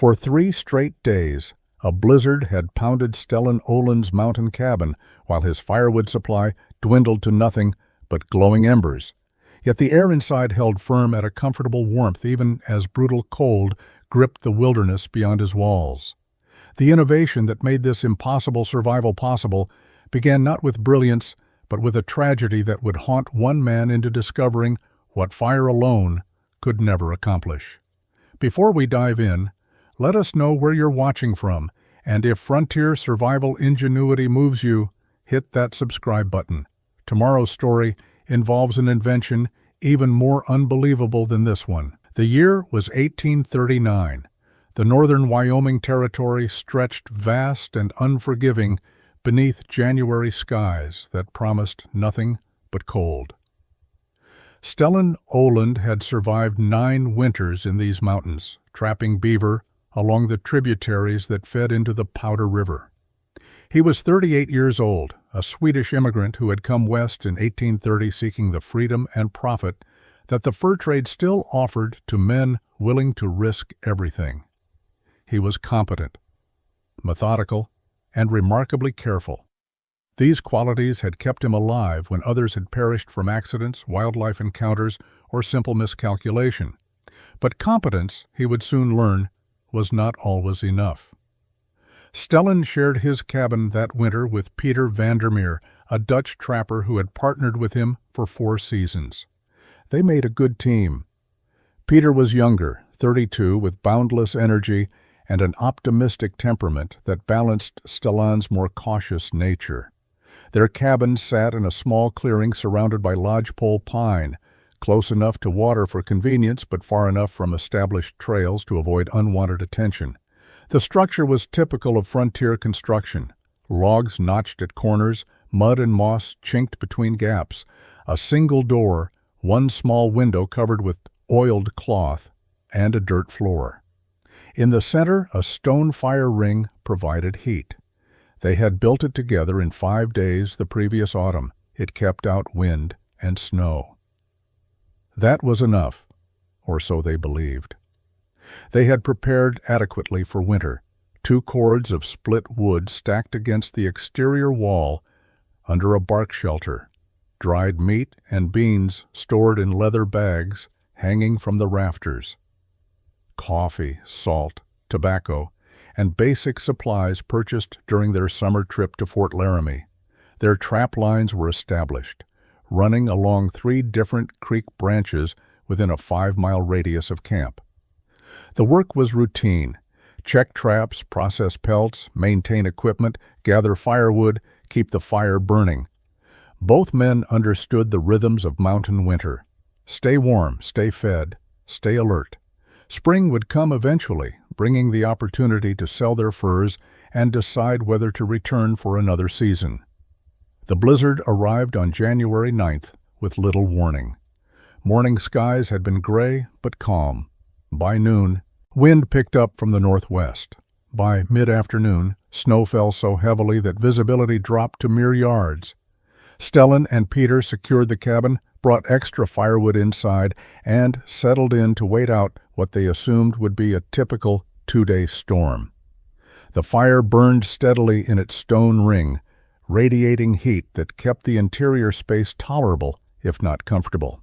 For 3 straight days, a blizzard had pounded Stellan Oland's mountain cabin while his firewood supply dwindled to nothing but glowing embers. Yet the air inside held firm at a comfortable warmth even as brutal cold gripped the wilderness beyond his walls. The innovation that made this impossible survival possible began not with brilliance, but with a tragedy that would haunt one man into discovering what fire alone could never accomplish. Before we dive in, let us know where you're watching from, and if frontier survival ingenuity moves you, hit that subscribe button. Tomorrow's story involves an invention even more unbelievable than this one. The year was 1839. The northern Wyoming territory stretched vast and unforgiving beneath January skies that promised nothing but cold. Stellan Oland had survived 9 winters in these mountains, trapping beaver along the tributaries that fed into the Powder River. He was 38 years old, a Swedish immigrant who had come west in 1830 seeking the freedom and profit that the fur trade still offered to men willing to risk everything. He was competent, methodical, and remarkably careful. These qualities had kept him alive when others had perished from accidents, wildlife encounters, or simple miscalculation. But competence, he would soon learn, was not always enough. Stellan shared his cabin that winter with Peter Vandermeer, a Dutch trapper who had partnered with him for 4 seasons. They made a good team. Peter was younger, 32, with boundless energy and an optimistic temperament that balanced Stellan's more cautious nature. Their cabin sat in a small clearing surrounded by lodgepole pine, close enough to water for convenience but far enough from established trails to avoid unwanted attention. The structure was typical of frontier construction. Logs notched at corners, mud and moss chinked between gaps, a single door, one small window covered with oiled cloth, and a dirt floor. In the center, a stone fire ring provided heat. They had built it together in 5 days the previous autumn. It kept out wind and snow. That was enough, or so they believed. They had prepared adequately for winter, 2 cords of split wood stacked against the exterior wall under a bark shelter, dried meat and beans stored in leather bags hanging from the rafters, coffee, salt, tobacco, and basic supplies purchased during their summer trip to Fort Laramie. Their trap lines were established, running along 3 different creek branches within a 5-mile radius of camp. The work was routine. Check traps, process pelts, maintain equipment, gather firewood, keep the fire burning. Both men understood the rhythms of mountain winter. Stay warm, stay fed, stay alert. Spring would come eventually, bringing the opportunity to sell their furs and decide whether to return for another season. The blizzard arrived on January 9th with little warning. Morning skies had been gray but calm. By noon, wind picked up from the northwest. By mid-afternoon, snow fell so heavily that visibility dropped to mere yards. Stellan and Peter secured the cabin, brought extra firewood inside, and settled in to wait out what they assumed would be a typical 2-day storm. The fire burned steadily in its stone ring, radiating heat that kept the interior space tolerable, if not comfortable.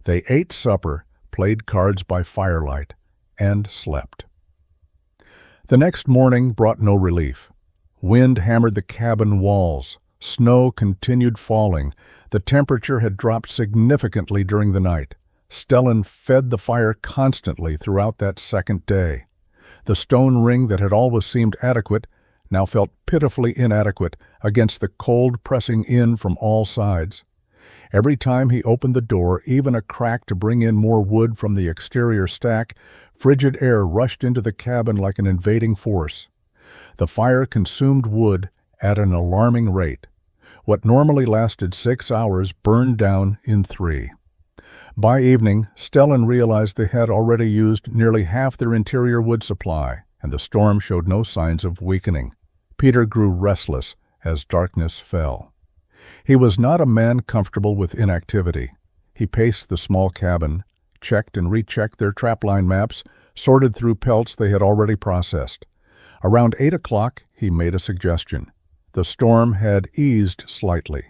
They ate supper, played cards by firelight, and slept. The next morning brought no relief. Wind hammered the cabin walls. Snow continued falling. The temperature had dropped significantly during the night. Stellan fed the fire constantly throughout that second day. The stone ring that had always seemed adequate now felt pitifully inadequate against the cold pressing in from all sides. Every time he opened the door, even a crack to bring in more wood from the exterior stack, frigid air rushed into the cabin like an invading force. The fire consumed wood at an alarming rate. What normally lasted 6 hours burned down in 3. By evening, Stellan realized they had already used nearly half their interior wood supply, and the storm showed no signs of weakening. Peter grew restless as darkness fell. He was not a man comfortable with inactivity. He paced the small cabin, checked and rechecked their trapline maps, sorted through pelts they had already processed. Around 8 o'clock, he made a suggestion. The storm had eased slightly.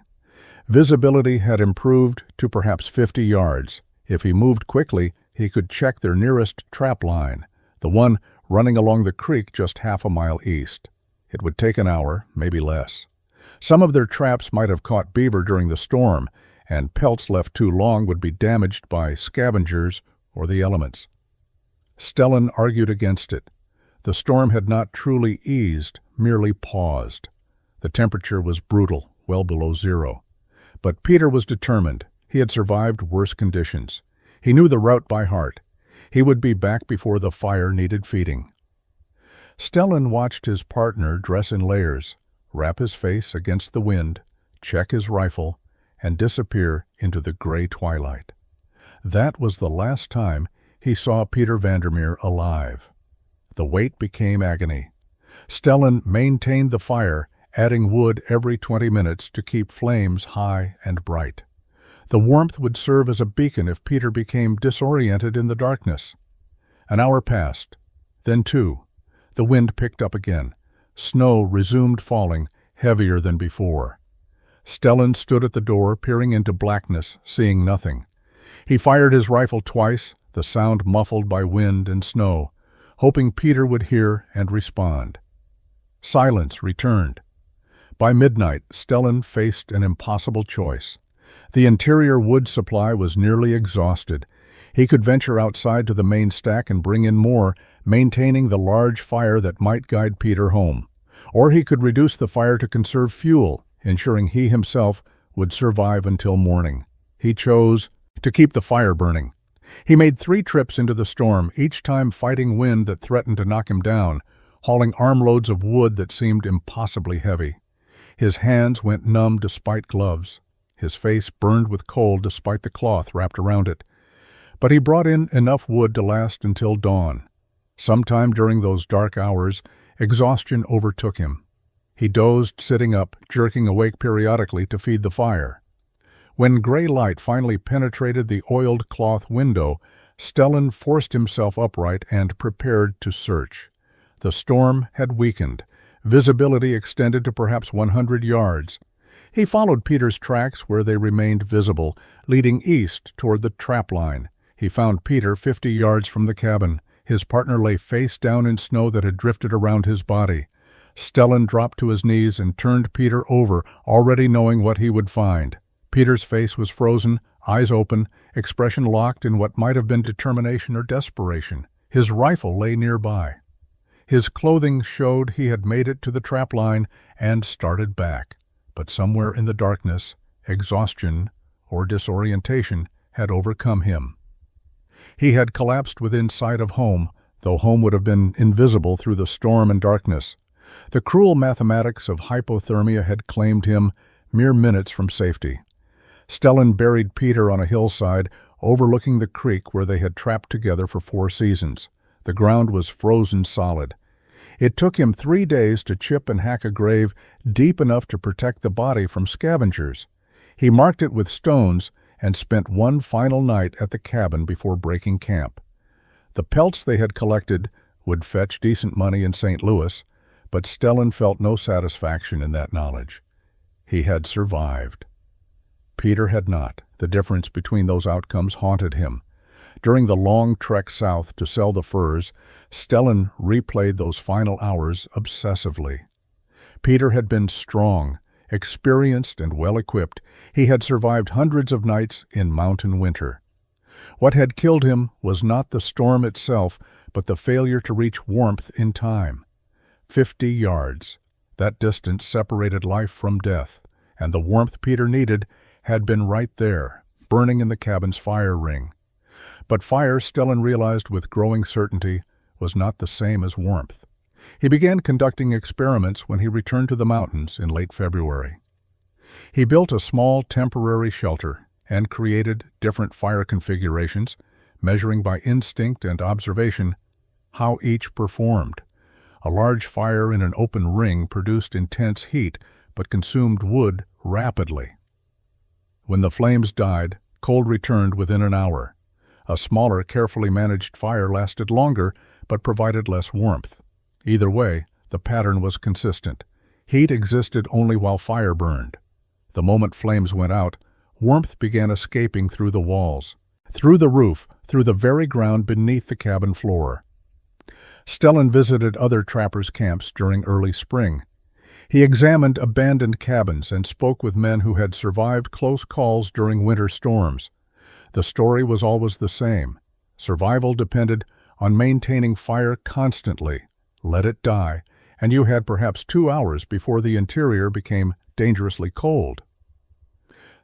Visibility had improved to perhaps 50 yards. If he moved quickly, he could check their nearest trap line, the one running along the creek just half a mile east. It would take an hour, maybe less. Some of their traps might have caught beaver during the storm, and pelts left too long would be damaged by scavengers or the elements. Stellan argued against it. The storm had not truly eased, merely paused. The temperature was brutal, well below zero. But Peter was determined. He had survived worse conditions. He knew the route by heart. He would be back before the fire needed feeding. Stellan watched his partner dress in layers, wrap his face against the wind, check his rifle, and disappear into the gray twilight. That was the last time he saw Peter Vandermeer alive. The wait became agony. Stellan maintained the fire, adding wood every 20 minutes to keep flames high and bright. The warmth would serve as a beacon if Peter became disoriented in the darkness. An hour passed, then 2. The wind picked up again. Snow resumed falling, heavier than before. Stellan stood at the door, peering into blackness, seeing nothing. He fired his rifle twice, the sound muffled by wind and snow, hoping Peter would hear and respond. Silence returned. By midnight, Stellan faced an impossible choice. The interior wood supply was nearly exhausted. He could venture outside to the main stack and bring in more, maintaining the large fire that might guide Peter home. Or he could reduce the fire to conserve fuel, ensuring he himself would survive until morning. He chose to keep the fire burning. He made 3 trips into the storm, each time fighting wind that threatened to knock him down, hauling armloads of wood that seemed impossibly heavy. His hands went numb despite gloves. His face burned with cold despite the cloth wrapped around it. But he brought in enough wood to last until dawn. Sometime during those dark hours, exhaustion overtook him. He dozed sitting up, jerking awake periodically to feed the fire. When gray light finally penetrated the oiled cloth window, Stellan forced himself upright and prepared to search. The storm had weakened. Visibility extended to perhaps 100 yards. He followed Peter's tracks where they remained visible, leading east toward the trap line. He found Peter 50 yards from the cabin. His partner lay face down in snow that had drifted around his body. Stellan dropped to his knees and turned Peter over, already knowing what he would find. Peter's face was frozen, eyes open, expression locked in what might have been determination or desperation. His rifle lay nearby. His clothing showed he had made it to the trap line and started back. But somewhere in the darkness, exhaustion or disorientation had overcome him. He had collapsed within sight of home, though home would have been invisible through the storm and darkness. The cruel mathematics of hypothermia had claimed him, mere minutes from safety. Stellan buried Peter on a hillside, overlooking the creek where they had trapped together for 4 seasons. The ground was frozen solid. It took him 3 days to chip and hack a grave deep enough to protect the body from scavengers. He marked it with stones and spent one final night at the cabin before breaking camp. The pelts they had collected would fetch decent money in St. Louis, but Stellan felt no satisfaction in that knowledge. He had survived. Peter had not. The difference between those outcomes haunted him. During the long trek south to sell the furs, Stellan replayed those final hours obsessively. Peter had been strong, experienced, and well-equipped. He had survived hundreds of nights in mountain winter. What had killed him was not the storm itself, but the failure to reach warmth in time. 50 yards. That distance separated life from death, and the warmth Peter needed had been right there, burning in the cabin's fire ring. But fire, Stellan realized with growing certainty, was not the same as warmth. He began conducting experiments when he returned to the mountains in late February. He built a small temporary shelter and created different fire configurations, measuring by instinct and observation how each performed. A large fire in an open ring produced intense heat but consumed wood rapidly. When the flames died, cold returned within an hour. A smaller, carefully managed fire lasted longer but provided less warmth. Either way, the pattern was consistent. Heat existed only while fire burned. The moment flames went out, warmth began escaping through the walls, through the roof, through the very ground beneath the cabin floor. Stellan visited other trappers' camps during early spring. He examined abandoned cabins and spoke with men who had survived close calls during winter storms. The story was always the same. Survival depended on maintaining fire constantly. Let it die, and you had perhaps 2 hours before the interior became dangerously cold.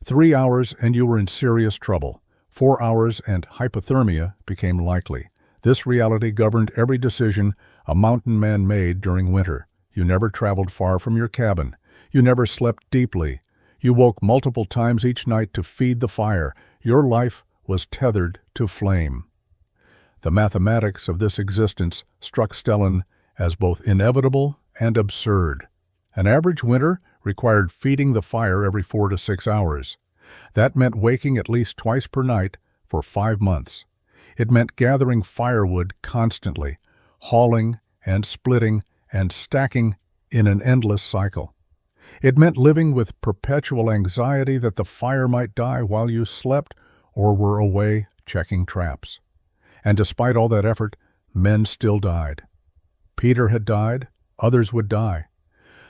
3 hours and you were in serious trouble. 4 hours and hypothermia became likely. This reality governed every decision a mountain man made during winter. You never traveled far from your cabin. You never slept deeply. You woke multiple times each night to feed the fire. Your life was tethered to flame. The mathematics of this existence struck Stellan as both inevitable and absurd. An average winter required feeding the fire every 4 to 6 hours. That meant waking at least twice per night for 5 months. It meant gathering firewood constantly, hauling and splitting and stacking in an endless cycle. It meant living with perpetual anxiety that the fire might die while you slept or were away checking traps. And despite all that effort, men still died. Peter had died, others would die.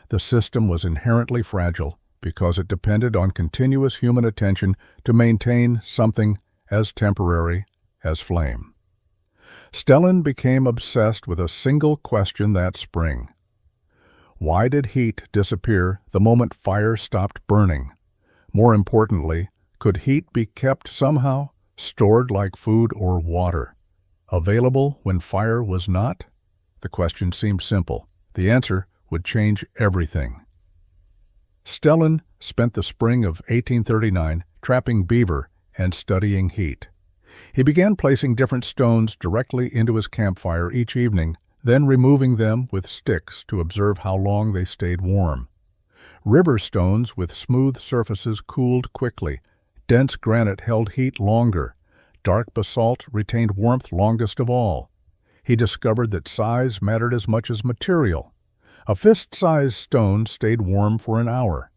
The system was inherently fragile because it depended on continuous human attention to maintain something as temporary as flame. Stellan became obsessed with a single question that spring. Why did heat disappear the moment fire stopped burning? More importantly, could heat be kept somehow, stored like food or water, available when fire was not? The question seemed simple. The answer would change everything. Stellan spent the spring of 1839 trapping beaver and studying heat. He began placing different stones directly into his campfire each evening, then removing them with sticks to observe how long they stayed warm. River stones with smooth surfaces cooled quickly. Dense granite held heat longer. Dark basalt retained warmth longest of all. He discovered that size mattered as much as material. A fist-sized stone stayed warm for an hour.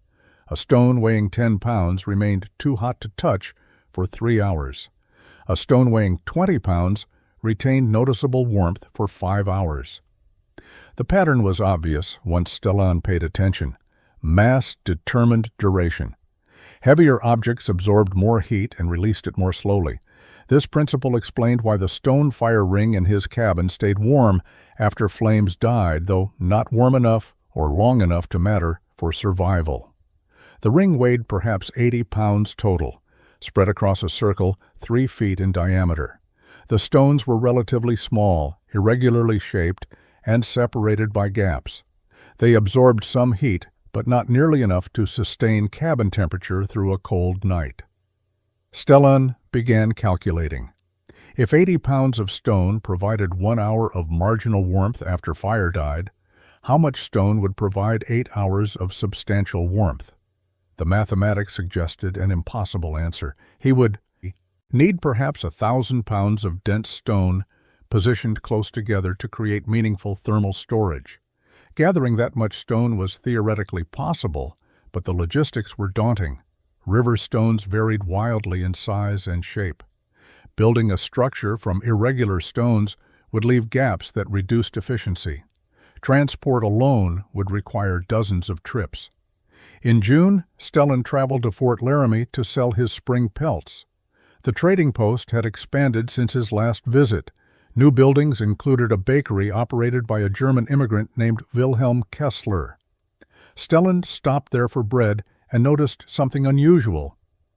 A stone weighing 10 pounds remained too hot to touch for 3 hours. A stone weighing 20 pounds retained noticeable warmth for 5 hours. The pattern was obvious once Stellan paid attention. Mass determined duration. Heavier objects absorbed more heat and released it more slowly. This principle explained why the stone fire ring in his cabin stayed warm after flames died, though not warm enough or long enough to matter for survival. The ring weighed perhaps 80 pounds total, spread across a circle 3 feet in diameter. The stones were relatively small, irregularly shaped, and separated by gaps. They absorbed some heat, but not nearly enough to sustain cabin temperature through a cold night. Stellan began calculating. If 80 pounds of stone provided 1 hour of marginal warmth after fire died, how much stone would provide 8 hours of substantial warmth? The mathematics suggested an impossible answer. He would need perhaps 1,000 pounds of dense stone positioned close together to create meaningful thermal storage. Gathering that much stone was theoretically possible, but the logistics were daunting. River stones varied wildly in size and shape. Building a structure from irregular stones would leave gaps that reduced efficiency. Transport alone would require dozens of trips. In June, Stellan traveled to Fort Laramie to sell his spring pelts. The trading post had expanded since his last visit. New buildings included a bakery operated by a German immigrant named Wilhelm Kessler. Stellan stopped there for bread and noticed something unusual.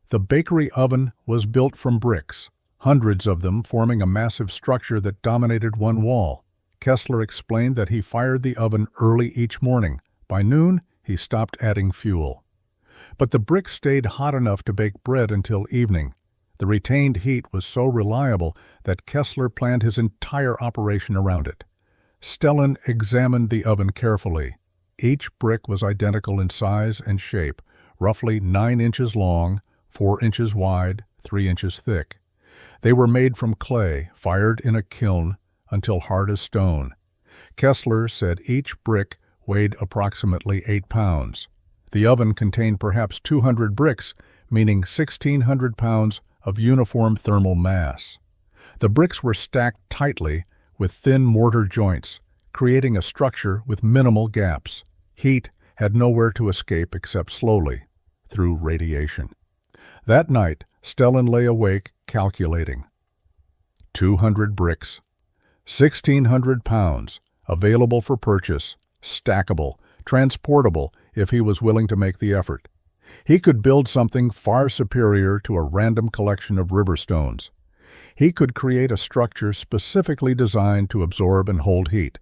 The bakery oven was built from bricks, hundreds of them forming a massive structure that dominated one wall. Kessler explained that he fired the oven early each morning. By noon, he stopped adding fuel. But the bricks stayed hot enough to bake bread until evening. The retained heat was so reliable that Kessler planned his entire operation around it. Stellan examined the oven carefully. Each brick was identical in size and shape, roughly 9 inches long, 4 inches wide, 3 inches thick. They were made from clay, fired in a kiln until hard as stone. Kessler said each brick weighed approximately 8 pounds. The oven contained perhaps 200 bricks, meaning 1,600 pounds of uniform thermal mass. The bricks were stacked tightly with thin mortar joints, creating a structure with minimal gaps. Heat had nowhere to escape except slowly, through radiation. That night, Stellan lay awake, calculating. 200 bricks, 1,600 pounds, available for purchase, stackable, transportable if he was willing to make the effort. He could build something far superior to a random collection of river stones. He could create a structure specifically designed to absorb and hold heat.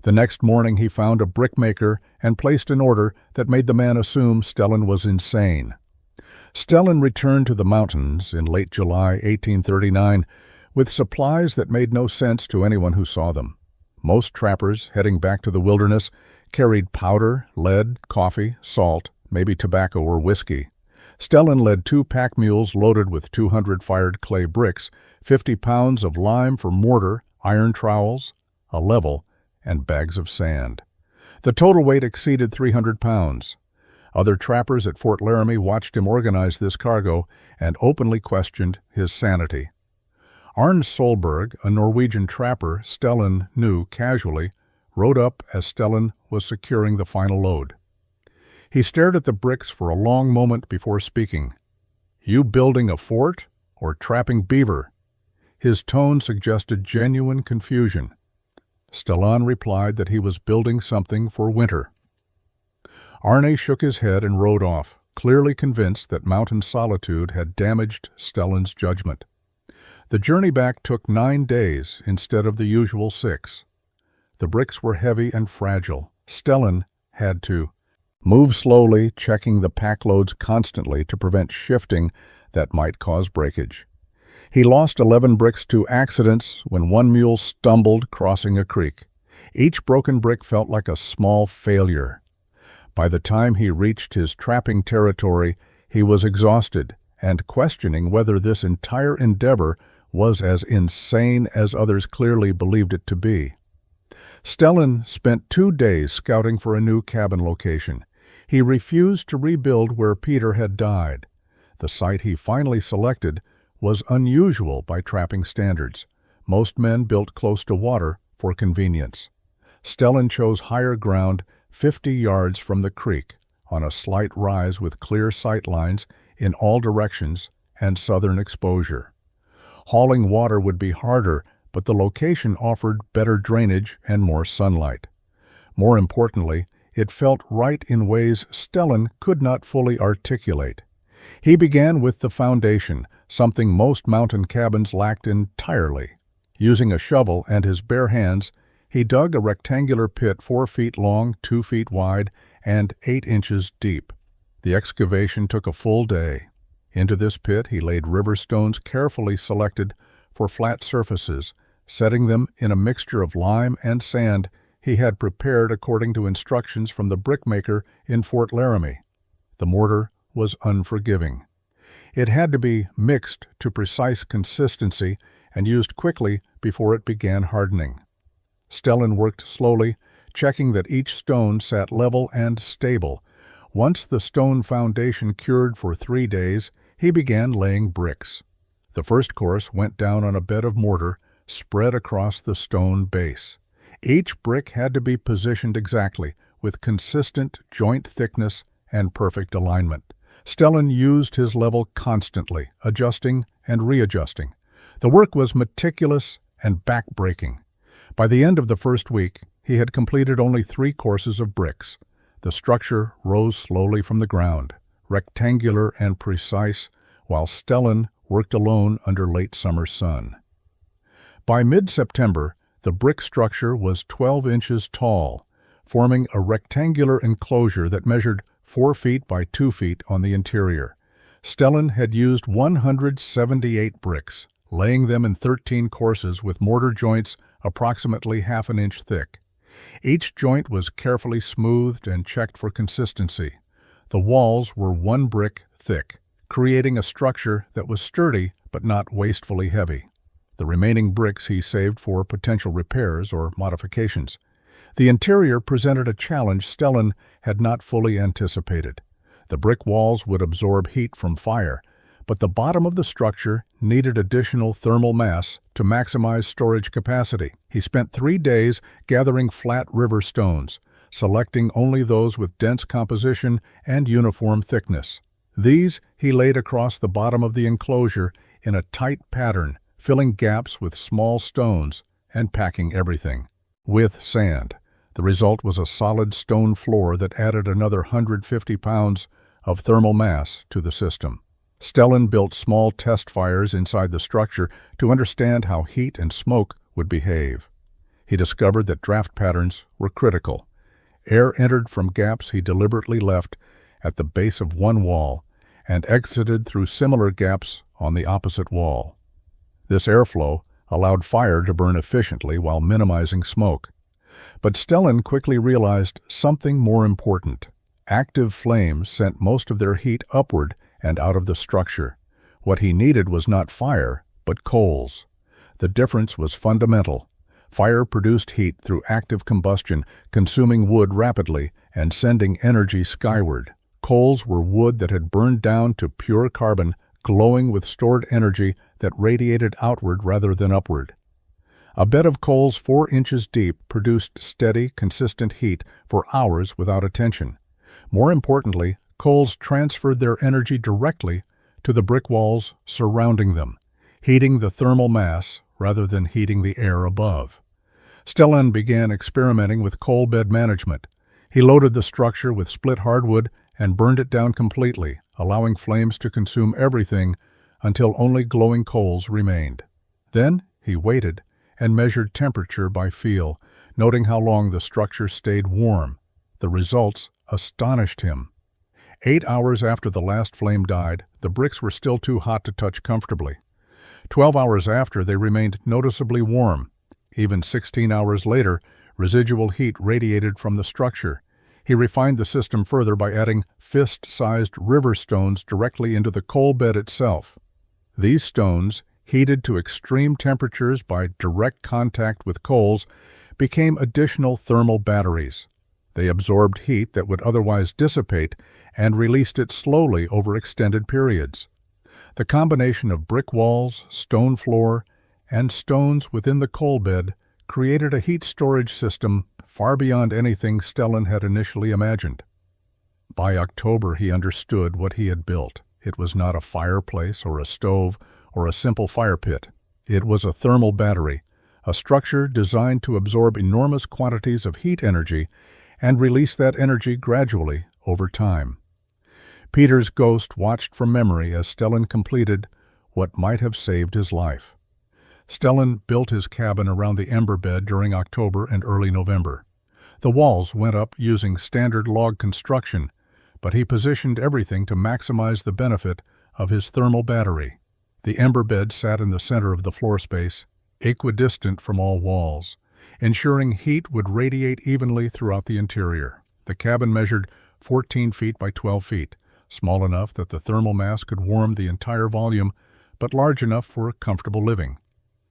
The next morning he found a brickmaker and placed an order that made the man assume Stellan was insane. Stellan returned to the mountains in late July 1839 with supplies that made no sense to anyone who saw them. Most trappers heading back to the wilderness carried powder, lead, coffee, salt, maybe tobacco or whiskey. Stellan led 2 pack mules loaded with 200 fired clay bricks, 50 pounds of lime for mortar, iron trowels, a level, and bags of sand. The total weight exceeded 300 pounds. Other trappers at Fort Laramie watched him organize this cargo and openly questioned his sanity. Arne Solberg, a Norwegian trapper Stellan knew casually, rode up as Stellan was securing the final load. He stared at the bricks for a long moment before speaking. "You building a fort or trapping beaver?" His tone suggested genuine confusion. Stellan replied that he was building something for winter. Arne shook his head and rode off, clearly convinced that mountain solitude had damaged Stellan's judgment. The journey back took 9 days instead of the usual 6. The bricks were heavy and fragile. Stellan had to move slowly, checking the pack loads constantly to prevent shifting that might cause breakage. He lost 11 bricks to accidents when one mule stumbled crossing a creek. Each broken brick felt like a small failure. By the time he reached his trapping territory, he was exhausted and questioning whether this entire endeavor was as insane as others clearly believed it to be. Stellan spent 2 days scouting for a new cabin location. He refused to rebuild where Peter had died. The site he finally selected was unusual by trapping standards. Most men built close to water for convenience. Stellan chose higher ground 50 yards from the creek, on a slight rise with clear sight lines in all directions and southern exposure. Hauling water would be harder, but the location offered better drainage and more sunlight. More importantly, it felt right in ways Stellan could not fully articulate. He began with the foundation, something most mountain cabins lacked entirely. Using a shovel and his bare hands, he dug a rectangular pit 4 feet long, 2 feet wide, and 8 inches deep. The excavation took a full day. Into this pit he laid river stones carefully selected for flat surfaces, setting them in a mixture of lime and sand he had prepared according to instructions from the brickmaker in Fort Laramie. The mortar was unforgiving. It had to be mixed to precise consistency and used quickly before it began hardening. Stellan worked slowly, checking that each stone sat level and stable. Once the stone foundation cured for 3 days, he began laying bricks. The first course went down on a bed of mortar spread across the stone base. Each brick had to be positioned exactly, with consistent joint thickness and perfect alignment. Stellan used his level constantly, adjusting and readjusting. The work was meticulous and back-breaking. By the end of the first week, he had completed only 3 courses of bricks. The structure rose slowly from the ground, rectangular and precise, while Stellan worked alone under late summer sun. By mid-September, the brick structure was 12 inches tall, forming a rectangular enclosure that measured 4 feet by 2 feet on the interior. Stellan had used 178 bricks, laying them in 13 courses with mortar joints approximately half an inch thick. Each joint was carefully smoothed and checked for consistency. The walls were 1 brick thick, creating a structure that was sturdy but not wastefully heavy. The remaining bricks he saved for potential repairs or modifications. The interior presented a challenge Stellan had not fully anticipated. The brick walls would absorb heat from fire, but the bottom of the structure needed additional thermal mass to maximize storage capacity. He spent 3 days gathering flat river stones, selecting only those with dense composition and uniform thickness. These he laid across the bottom of the enclosure in a tight pattern, filling gaps with small stones and packing everything with sand. The result was a solid stone floor that added another 150 pounds of thermal mass to the system. Stellan built small test fires inside the structure to understand how heat and smoke would behave. He discovered that draft patterns were critical. Air entered from gaps he deliberately left at the base of one wall and exited through similar gaps on the opposite wall. This airflow allowed fire to burn efficiently while minimizing smoke. But Stellan quickly realized something more important. Active flames sent most of their heat upward and out of the structure. What he needed was not fire, but coals. The difference was fundamental. Fire produced heat through active combustion, consuming wood rapidly and sending energy skyward. Coals were wood that had burned down to pure carbon, glowing with stored energy that radiated outward rather than upward. A bed of coals 4 inches deep produced steady, consistent heat for hours without attention. More importantly, coals transferred their energy directly to the brick walls surrounding them, heating the thermal mass rather than heating the air above. Stellan began experimenting with coal bed management. He loaded the structure with split hardwood and burned it down completely, allowing flames to consume everything until only glowing coals remained. Then he waited and measured temperature by feel, noting how long the structure stayed warm. The results astonished him. 8 hours after the last flame died, the bricks were still too hot to touch comfortably. 12 hours after, they remained noticeably warm. Even 16 hours later, residual heat radiated from the structure. He refined the system further by adding fist-sized river stones directly into the coal bed itself. These stones, heated to extreme temperatures by direct contact with coals, became additional thermal batteries. They absorbed heat that would otherwise dissipate and released it slowly over extended periods. The combination of brick walls, stone floor, and stones within the coal bed created a heat storage system far beyond anything Stellan had initially imagined. By October, he understood what he had built. It was not a fireplace or a stove or a simple fire pit. It was a thermal battery, a structure designed to absorb enormous quantities of heat energy and release that energy gradually over time. Peter's ghost watched from memory as Stellan completed what might have saved his life. Stellan built his cabin around the Ember bed during October and early November. The walls went up using standard log construction, but he positioned everything to maximize the benefit of his thermal battery. The Ember bed sat in the center of the floor space, equidistant from all walls, ensuring heat would radiate evenly throughout the interior. The cabin measured 14 feet by 12 feet, small enough that the thermal mass could warm the entire volume, but large enough for comfortable living.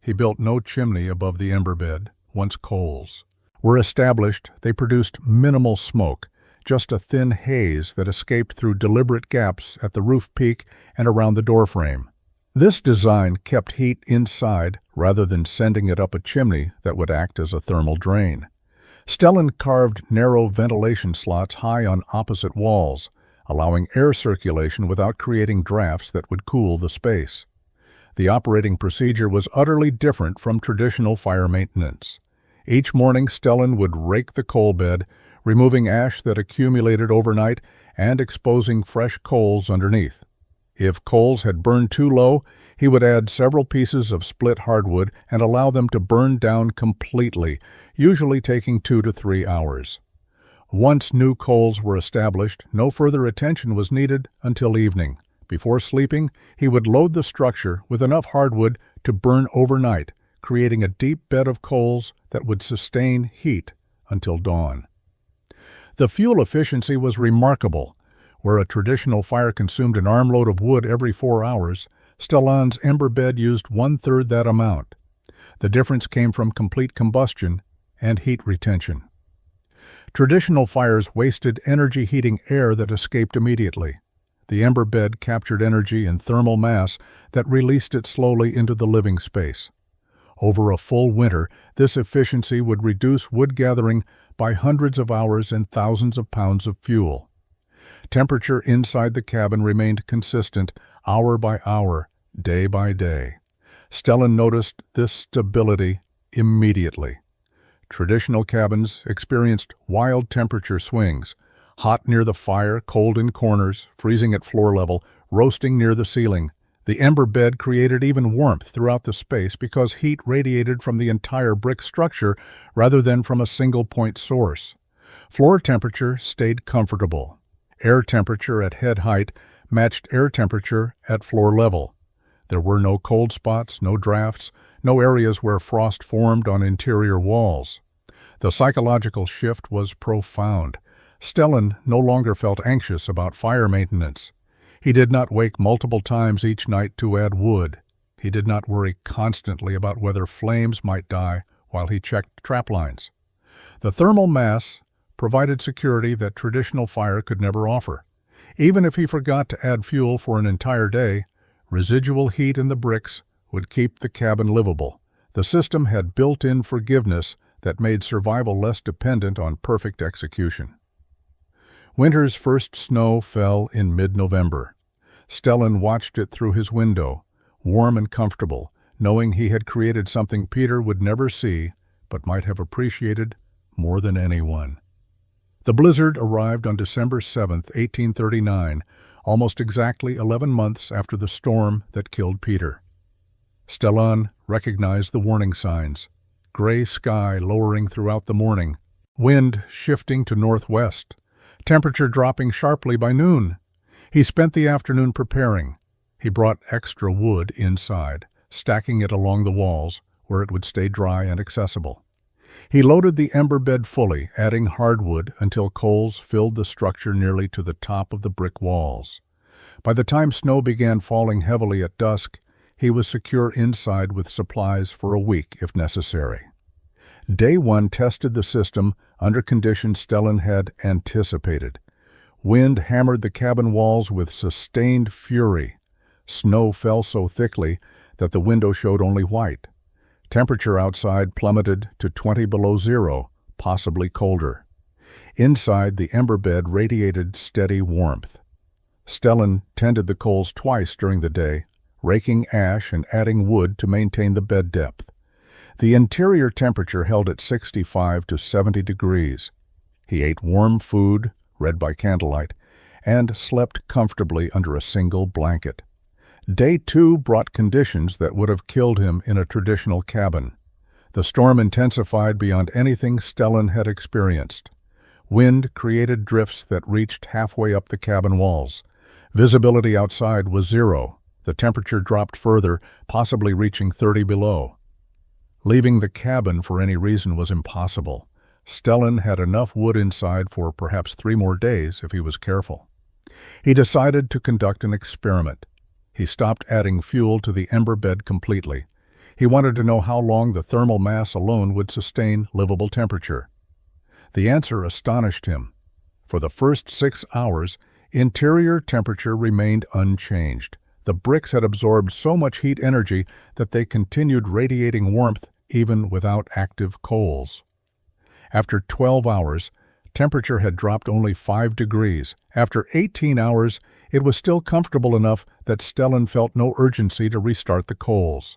He built no chimney above the Ember bed. Once coals were established, they produced minimal smoke, just a thin haze that escaped through deliberate gaps at the roof peak and around the doorframe. This design kept heat inside rather than sending it up a chimney that would act as a thermal drain. Stellan carved narrow ventilation slots high on opposite walls, allowing air circulation without creating drafts that would cool the space. The operating procedure was utterly different from traditional fire maintenance. Each morning, Stellan would rake the coal bed, removing ash that accumulated overnight and exposing fresh coals underneath. If coals had burned too low, he would add several pieces of split hardwood and allow them to burn down completely, usually taking 2 to 3 hours. Once new coals were established, no further attention was needed until evening. Before sleeping, he would load the structure with enough hardwood to burn overnight, creating a deep bed of coals that would sustain heat until dawn. The fuel efficiency was remarkable. Where a traditional fire consumed an armload of wood every 4 hours, Stellan's Ember bed used one-third that amount. The difference came from complete combustion and heat retention. Traditional fires wasted energy heating air that escaped immediately. The Ember bed captured energy in thermal mass that released it slowly into the living space. Over a full winter, this efficiency would reduce wood gathering by hundreds of hours and thousands of pounds of fuel. Temperature inside the cabin remained consistent hour by hour, day by day. Stellan noticed this stability immediately. Traditional cabins experienced wild temperature swings, hot near the fire, cold in corners, freezing at floor level, roasting near the ceiling. The Ember bed created even warmth throughout the space because heat radiated from the entire brick structure rather than from a single point source. Floor temperature stayed comfortable. Air temperature at head height matched air temperature at floor level. There were no cold spots, no drafts, no areas where frost formed on interior walls. The psychological shift was profound. Stellan no longer felt anxious about fire maintenance. He did not wake multiple times each night to add wood. He did not worry constantly about whether flames might die while he checked trap lines. The thermal mass provided security that traditional fire could never offer. Even if he forgot to add fuel for an entire day, residual heat in the bricks would keep the cabin livable. The system had built-in forgiveness that made survival less dependent on perfect execution. Winter's first snow fell in mid-November. Stellan watched it through his window, warm and comfortable, knowing he had created something Peter would never see but might have appreciated more than anyone. The blizzard arrived on December 7, 1839, almost exactly 11 months after the storm that killed Peter. Stellan recognized the warning signs: gray sky lowering throughout the morning, wind shifting to northwest, temperature dropping sharply by noon. He spent the afternoon preparing. He brought extra wood inside, stacking it along the walls where it would stay dry and accessible. He loaded the Ember bed fully, adding hardwood until coals filled the structure nearly to the top of the brick walls. By the time snow began falling heavily at dusk, he was secure inside with supplies for a week if necessary. Day 1 tested the system under conditions Stellan had anticipated. Wind hammered the cabin walls with sustained fury. Snow fell so thickly that the window showed only white. Temperature outside plummeted to 20 below zero, possibly colder. Inside, the Ember bed radiated steady warmth. Stellan tended the coals twice during the day, raking ash and adding wood to maintain the bed depth. The interior temperature held at 65 to 70 degrees. He ate warm food, read by candlelight, and slept comfortably under a single blanket. Day 2 brought conditions that would have killed him in a traditional cabin. The storm intensified beyond anything Stellan had experienced. Wind created drifts that reached halfway up the cabin walls. Visibility outside was zero. The temperature dropped further, possibly reaching 30 below. Leaving the cabin for any reason was impossible. Stellan had enough wood inside for perhaps 3 more days if he was careful. He decided to conduct an experiment. He stopped adding fuel to the Ember bed completely. He wanted to know how long the thermal mass alone would sustain livable temperature. The answer astonished him. For the first 6 hours, interior temperature remained unchanged. The bricks had absorbed so much heat energy that they continued radiating warmth even without active coals. After 12 hours, temperature had dropped only 5 degrees. After 18 hours, it was still comfortable enough that Stellan felt no urgency to restart the coals.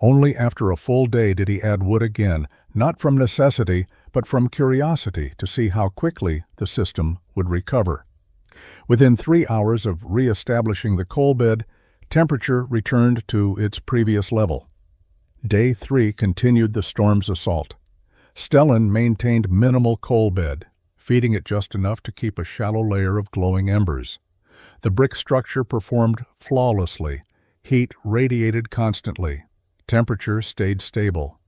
Only after a full day did he add wood again, not from necessity, but from curiosity to see how quickly the system would recover. Within 3 hours of re-establishing the coal bed, temperature returned to its previous level. Day 3 continued the storm's assault. Stellan maintained minimal coal bed, feeding it just enough to keep a shallow layer of glowing embers. The brick structure performed flawlessly. Heat radiated constantly. Temperature stayed stable.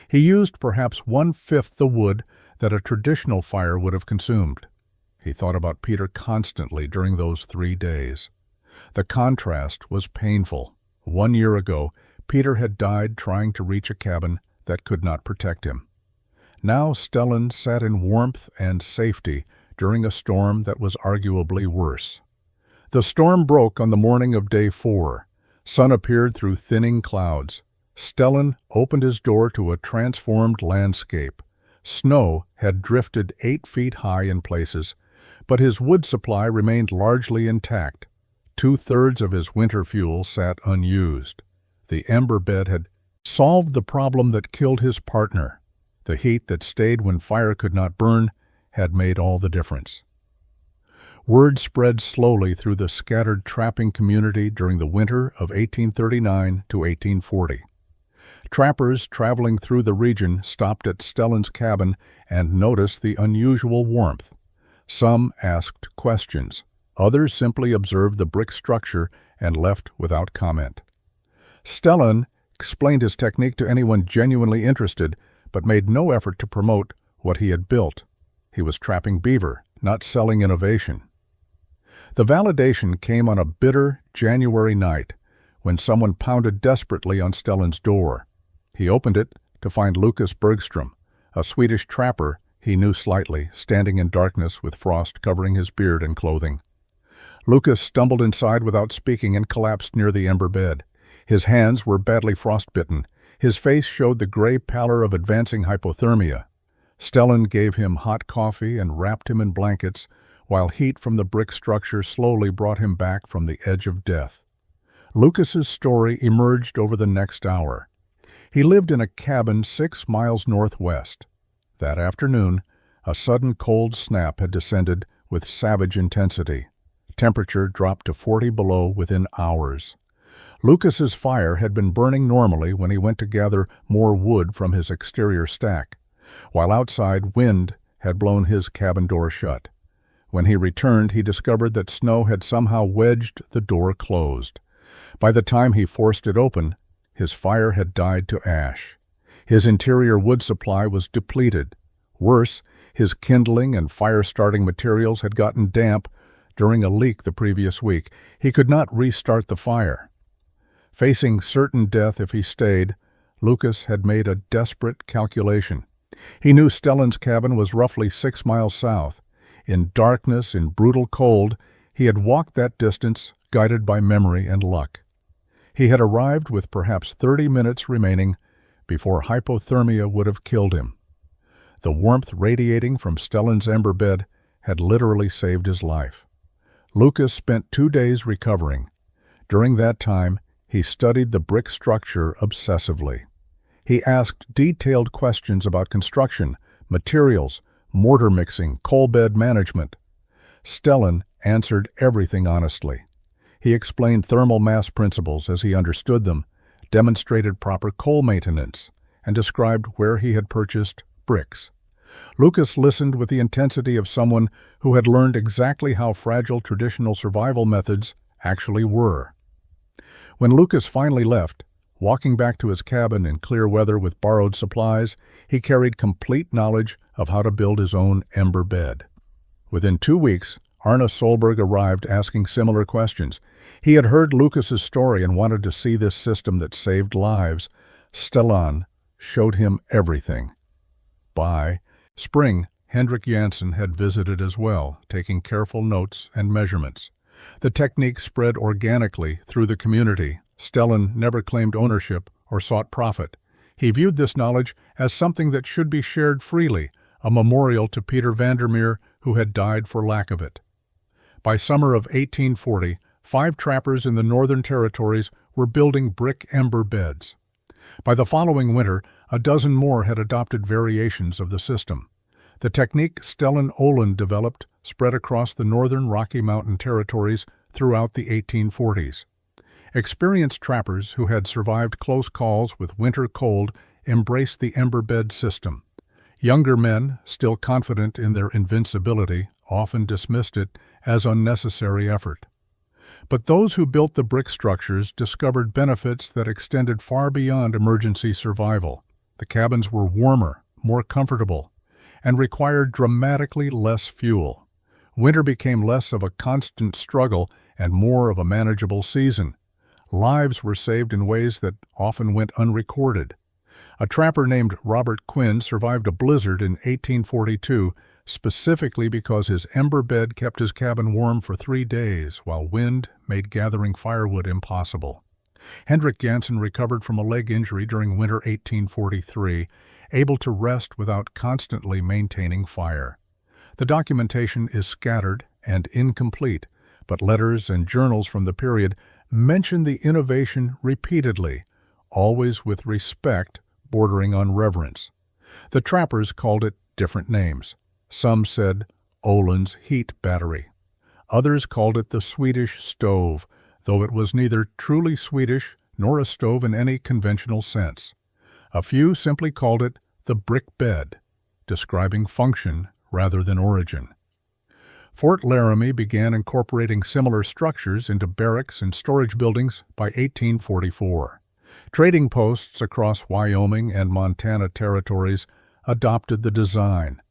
He used perhaps 1/5 the wood that a traditional fire would have consumed. He thought about Peter constantly during those 3 days. The contrast was painful. 1 year ago, Peter had died trying to reach a cabin that could not protect him. Now Stellan sat in warmth and safety during a storm that was arguably worse. The storm broke on the morning of day 4. Sun appeared through thinning clouds. Stellan opened his door to a transformed landscape. Snow had drifted 8 feet high in places, but his wood supply remained largely intact. 2/3 of his winter fuel sat unused. The ember bed had solved the problem that killed his partner. The heat that stayed when fire could not burn had made all the difference. Word spread slowly through the scattered trapping community during the winter of 1839 to 1840. Trappers traveling through the region stopped at Stellan's cabin and noticed the unusual warmth. Some asked questions. Others simply observed the brick structure and left without comment. Stellan explained his technique to anyone genuinely interested, but made no effort to promote what he had built. He was trapping beaver, not selling innovation. The validation came on a bitter January night when someone pounded desperately on Stellan's door. He opened it to find Lucas Bergstrom, a Swedish trapper he knew slightly, standing in darkness with frost covering his beard and clothing. Lucas stumbled inside without speaking and collapsed near the ember bed. His hands were badly frostbitten. His face showed the gray pallor of advancing hypothermia. Stellan gave him hot coffee and wrapped him in blankets, while heat from the brick structure slowly brought him back from the edge of death. Lucas's story emerged over the next hour. He lived in a cabin 6 miles northwest. That afternoon, a sudden cold snap had descended with savage intensity. Temperature dropped to 40 below within hours. Lucas's fire had been burning normally when he went to gather more wood from his exterior stack, while outside wind had blown his cabin door shut. When he returned, he discovered that snow had somehow wedged the door closed. By the time he forced it open, his fire had died to ash. His interior wood supply was depleted. Worse, his kindling and fire-starting materials had gotten damp during a leak the previous week. He could not restart the fire. Facing certain death if he stayed, Lucas had made a desperate calculation. He knew Stellan's cabin was roughly 6 miles south. In darkness, in brutal cold, he had walked that distance, guided by memory and luck. He had arrived with perhaps 30 minutes remaining before hypothermia would have killed him. The warmth radiating from Stellan's ember bed had literally saved his life. Lucas spent 2 days recovering. During that time, he studied the brick structure obsessively. He asked detailed questions about construction, materials, mortar mixing, coal bed management. Stellan answered everything honestly. He explained thermal mass principles as he understood them, demonstrated proper coal maintenance, and described where he had purchased bricks. Lucas listened with the intensity of someone who had learned exactly how fragile traditional survival methods actually were. When Lucas finally left, walking back to his cabin in clear weather with borrowed supplies, he carried complete knowledge of how to build his own ember bed. Within 2 weeks, Arne Solberg arrived asking similar questions. He had heard Lucas's story and wanted to see this system that saved lives. Stellan showed him everything. By spring, Hendrik Jansen had visited as well, taking careful notes and measurements. The technique spread organically through the community. Stellan never claimed ownership or sought profit. He viewed this knowledge as something that should be shared freely, a memorial to Peter Vandermeer, who had died for lack of it. By summer of 1840, 5 trappers in the Northern Territories were building brick ember beds. By the following winter, a dozen more had adopted variations of the system. The technique Stellan Oland developed spread across the northern Rocky Mountain territories throughout the 1840s. Experienced trappers who had survived close calls with winter cold embraced the ember bed system. Younger men, still confident in their invincibility, often dismissed it as unnecessary effort. But those who built the brick structures discovered benefits that extended far beyond emergency survival. The cabins were warmer, more comfortable, and required dramatically less fuel. Winter became less of a constant struggle and more of a manageable season. Lives were saved in ways that often went unrecorded. A trapper named Robert Quinn survived a blizzard in 1842 specifically because his ember bed kept his cabin warm for 3 days while wind made gathering firewood impossible. Hendrik Jansen recovered from a leg injury during winter 1843, able to rest without constantly maintaining fire. The documentation is scattered and incomplete, but letters and journals from the period mention the innovation repeatedly, always with respect bordering on reverence. The trappers called it different names. Some said Olin's heat battery. Others called it the Swedish stove, though it was neither truly Swedish nor a stove in any conventional sense. A few simply called it the brick bed, describing function rather than origin. Fort Laramie began incorporating similar structures into barracks and storage buildings by 1844. Trading posts across Wyoming and Montana territories adopted the design.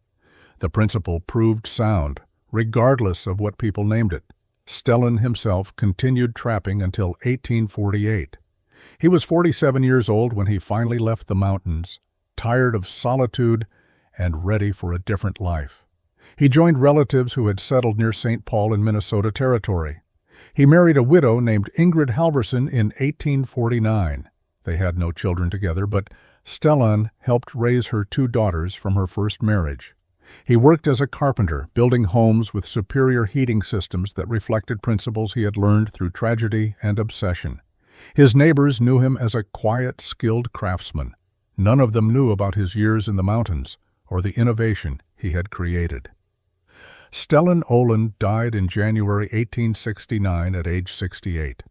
The principle proved sound, regardless of what people named it. Stellan himself continued trapping until 1848. He was 47 years old when he finally left the mountains, tired of solitude and ready for a different life. He joined relatives who had settled near St. Paul in Minnesota Territory. He married a widow named Ingrid Halverson in 1849. They had no children together, but Stellan helped raise her 2 daughters from her first marriage. He worked as a carpenter, building homes with superior heating systems that reflected principles he had learned through tragedy and obsession. His neighbors knew him as a quiet, skilled craftsman. None of them knew about his years in the mountains or the innovation he had created. Stellan Olin died in January 1869 at age 68.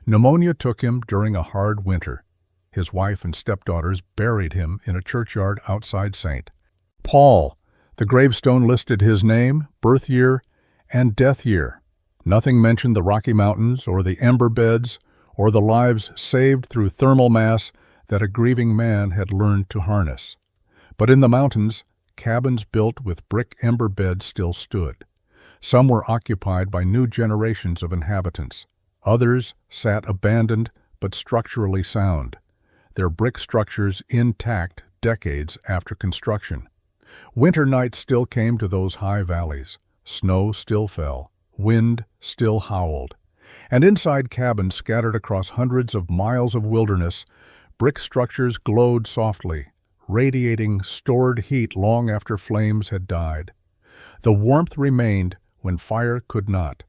Pneumonia took him during a hard winter. His wife and stepdaughters buried him in a churchyard outside St. Paul. The gravestone listed his name, birth year, and death year. Nothing mentioned the Rocky Mountains or the ember beds or the lives saved through thermal mass that a grieving man had learned to harness. But in the mountains, cabins built with brick ember beds still stood. Some were occupied by new generations of inhabitants. Others sat abandoned but structurally sound, their brick structures intact decades after construction. Winter nights still came to those high valleys. Snow still fell. Wind still howled. And inside cabins scattered across hundreds of miles of wilderness, brick structures glowed softly, radiating stored heat long after flames had died. The warmth remained when fire could not.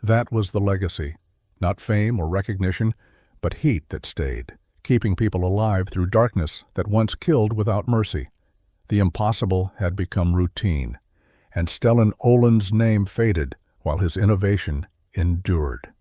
That was the legacy. Not fame or recognition, but heat that stayed, keeping people alive through darkness that once killed without mercy. The impossible had become routine, and Stellan Olin's name faded while his innovation endured.